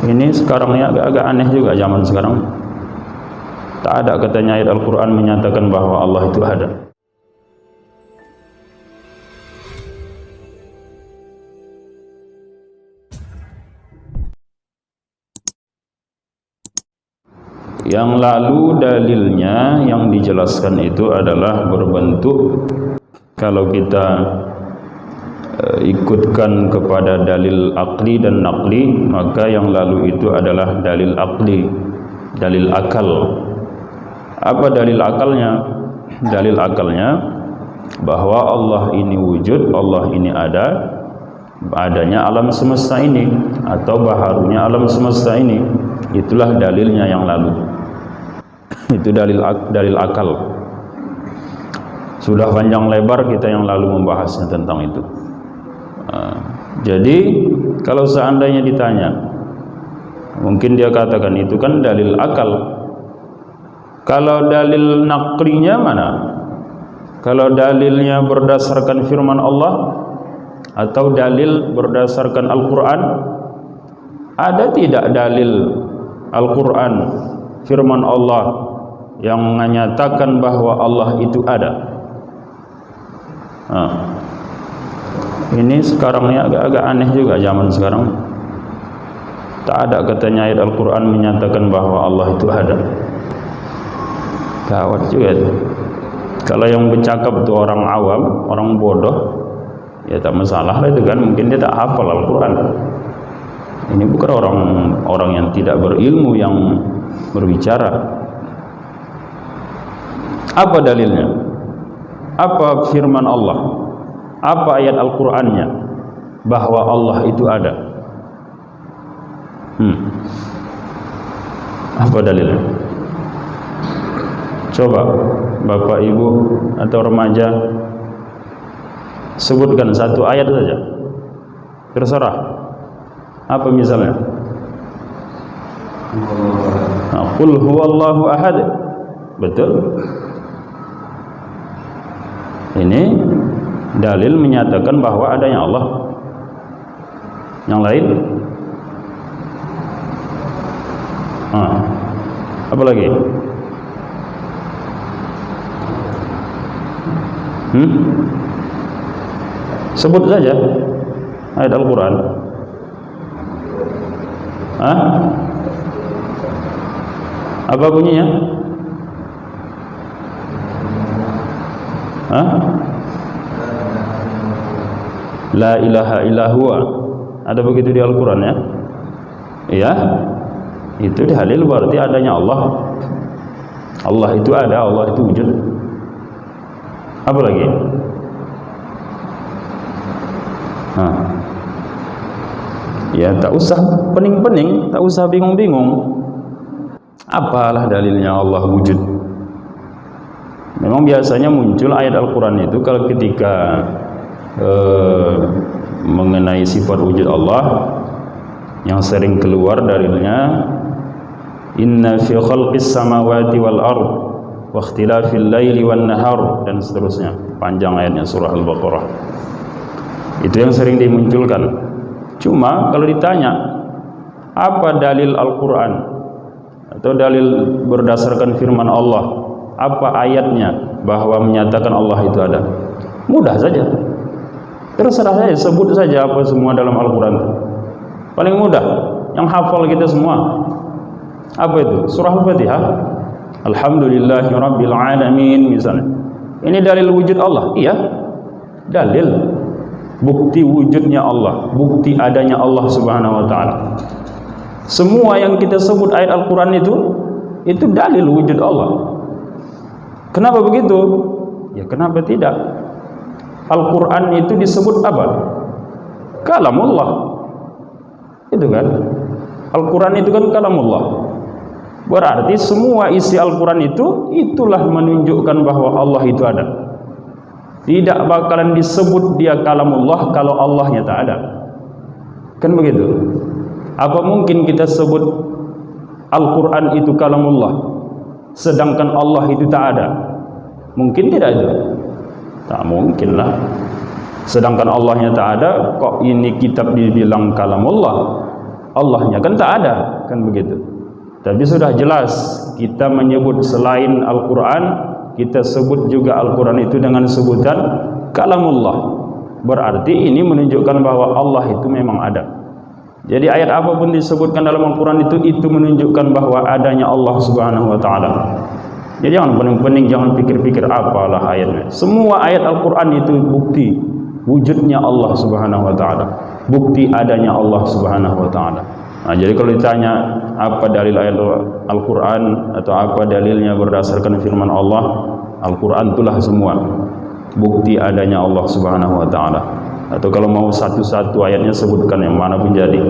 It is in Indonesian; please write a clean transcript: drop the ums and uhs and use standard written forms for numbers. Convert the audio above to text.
Ini sekarang ini agak aneh juga zaman sekarang. Tak ada katanya ayat Al-Quran menyatakan bahwa Allah itu ada. Yang lalu dalilnya yang dijelaskan itu adalah berbentuk, kalau kita ikutkan kepada dalil akli dan naqli, maka yang lalu itu adalah dalil akli, dalil akal. Apa dalil akalnya? Dalil akalnya bahwa Allah ini wujud, Allah ini ada, adanya alam semesta ini atau baharunya alam semesta ini. Itulah dalilnya yang lalu. Itu dalil akal. Sudah panjang lebar kita yang lalu membahasnya tentang itu. Jadi kalau seandainya ditanya, mungkin dia katakan itu kan dalil akal. Kalau dalil naqlinya mana? Kalau dalilnya berdasarkan firman Allah atau dalil berdasarkan Al-Quran, ada tidak dalil Al-Quran firman Allah yang menyatakan bahwa Allah itu ada? Ini sekarang ini agak aneh juga zaman sekarang. Tak ada katanya ayat Al-Quran menyatakan bahwa Allah itu ada. Gawat juga itu. Kalau yang bercakap itu orang awam, orang bodoh, ya tak masalah lah itu kan, mungkin dia tak hafal Al-Quran. Ini bukan orang yang tidak berilmu yang berbicara. Apa dalilnya? Apa firman Allah? Apa ayat Al-Qur'annya bahwa Allah itu ada? Apa dalilnya? Coba Bapak Ibu atau remaja sebutkan satu ayat saja. Terserah. Apa misalnya? Qul huwallahu ahad. Betul. Ini dalil menyatakan bahwa adanya Allah. Yang lain? Apa lagi? Sebut saja ayat Al-Quran. Apa bunyinya? La ilaha illa huwa. Ada begitu di Al-Quran ya? Iya. Itu dalil berarti adanya Allah. Allah itu ada, Allah itu wujud. Apa lagi? Ya tak usah pening-pening, tak usah bingung-bingung. Apalah dalilnya Allah wujud? Memang biasanya muncul ayat Al-Quran itu kalau ketika mengenai sifat wujud Allah, yang sering keluar dalilnya inna fi khalqis samawati wal ard wa ikhtilafil laili wan nahar, dan seterusnya, panjang ayatnya, surah Al-Baqarah. Itu yang sering dimunculkan. Cuma kalau ditanya apa dalil Al-Quran atau dalil berdasarkan firman Allah, apa ayatnya bahwa menyatakan Allah itu ada, mudah saja. Terserah saya, sebut saja apa semua dalam Al-Quran. Paling mudah, yang hafal kita semua. Apa itu? Surah Al-Fatihah. Alhamdulillahi Rabbil Alamin misalnya. Ini dalil wujud Allah. Iya, dalil bukti wujudnya Allah, bukti adanya Allah Subhanahu wa ta'ala. Semua yang kita sebut ayat Al-Quran itu dalil wujud Allah. Kenapa begitu? Ya kenapa tidak? Al-Quran itu disebut apa? Kalamullah. Itu kan? Al-Quran itu kan kalamullah. Berarti semua isi Al-Quran itulah menunjukkan bahwa Allah itu ada. Tidak bakalan disebut dia kalamullah kalau Allahnya tak ada. Kan begitu? Apa mungkin kita sebut Al-Quran itu kalamullah sedangkan Allah itu tak ada? Mungkin tidak itu? Tak mungkin lah. Sedangkan Allahnya tak ada, kok ini kitab dibilang kalamullah? Allahnya, kan tak ada, kan begitu. Tapi sudah jelas kita menyebut selain Al-Quran, kita sebut juga Al-Quran itu dengan sebutan kalamullah. Berarti ini menunjukkan bahwa Allah itu memang ada. Jadi ayat apapun disebutkan dalam Al-Quran itu menunjukkan bahwa adanya Allah Subhanahu wa ta'ala. Jadi jangan pening-pening, jangan pikir-pikir apalah ayatnya. Semua ayat Al-Quran itu bukti wujudnya Allah Subhanahu wa ta'ala, bukti adanya Allah Subhanahu wa ta'ala. Nah, jadi kalau ditanya apa dalil ayat Al-Quran atau apa dalilnya berdasarkan firman Allah, Al-Quran itulah semua bukti adanya Allah Subhanahu wa ta'ala. Atau kalau mau satu-satu ayatnya sebutkan yang mana pun jadi.